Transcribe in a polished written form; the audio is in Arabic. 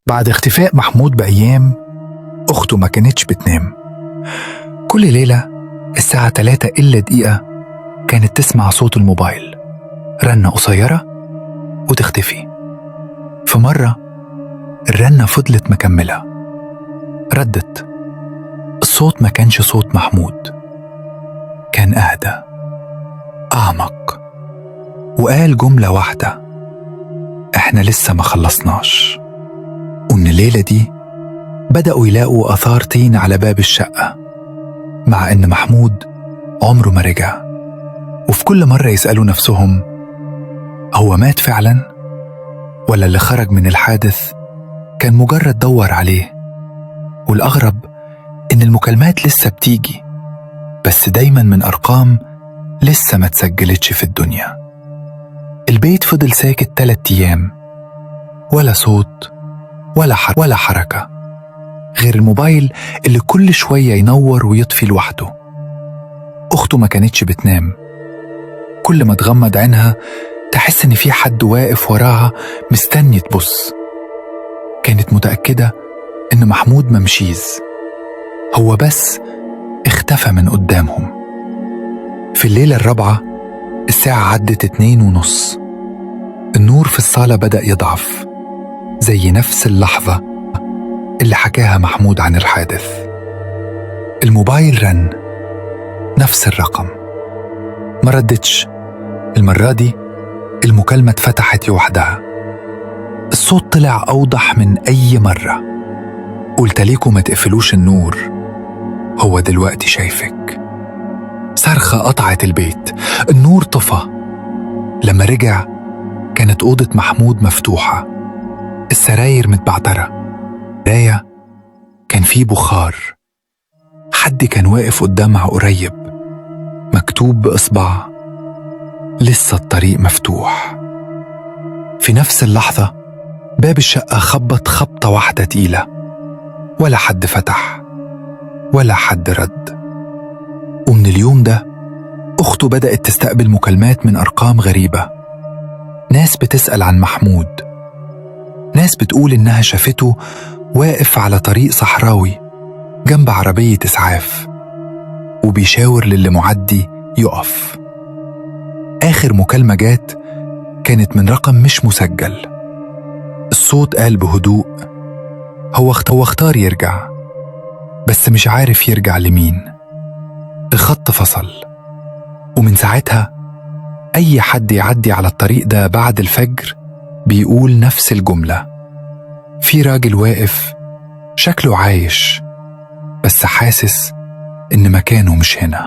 بعد اختفاء محمود بأيام، أخته ما كانتش بتنام. كل ليلة الساعة 3 إلا دقيقة كانت تسمع صوت الموبايل، رنة قصيرة وتختفي. في مرة الرنة فضلت مكملة، ردت. الصوت ما كانش صوت محمود، كان أهدى أعمق، وقال جملة واحدة: إحنا لسه ما خلصناش. ومن الليلة دي بدأوا يلاقوا آثار طين على باب الشقة، مع إن محمود عمره ما رجع. وفي كل مرة يسألوا نفسهم: هو مات فعلا؟ ولا اللي خرج من الحادث كان مجرد دور عليه؟ والأغرب إن المكالمات لسه بتيجي، بس دايما من أرقام لسه ما تسجلتش في الدنيا. البيت فضل ساكت 3 أيام، ولا صوت ولا حركة، غير الموبايل اللي كل شوية ينور ويطفي لوحده. أخته ما كانتش بتنام، كل ما تغمض عينها تحس إن في حد واقف وراها مستني تبص. كانت متأكدة إن محمود ممشيز، هو بس اختفى من قدامهم. في الليلة الرابعة الساعة عدت 2:30، النور في الصالة بدأ يضعف، زي نفس اللحظة اللي حكاها محمود عن الحادث. الموبايل رن، نفس الرقم، ما ردتش. المرة دي المكالمة اتفتحت لوحدها، الصوت طلع أوضح من أي مرة: قلت ليكم ما تقفلوش النور، هو دلوقتي شايفك. صرخة قطعت البيت، النور طفى. لما رجع كانت أوضة محمود مفتوحة، السراير متبعترة، راية كان فيه بخار، حد كان واقف قدامها قريب، مكتوب بإصبع: لسه الطريق مفتوح. في نفس اللحظة باب الشقة خبط خبطة واحدة تقيلة، ولا حد فتح ولا حد رد. ومن اليوم ده أخته بدأت تستقبل مكالمات من أرقام غريبة، ناس بتسأل عن محمود، ناس بتقول إنها شافته واقف على طريق صحراوي جنب عربية إسعاف وبيشاور للي معدي يقف. آخر مكالمة جات كانت من رقم مش مسجل، الصوت قال بهدوء: هو اختار يرجع، بس مش عارف يرجع لمين. الخط فصل، ومن ساعتها أي حد يعدي على الطريق ده بعد الفجر بيقول نفس الجملة: في راجل واقف شكله عايش، بس حاسس إن مكانه مش هنا.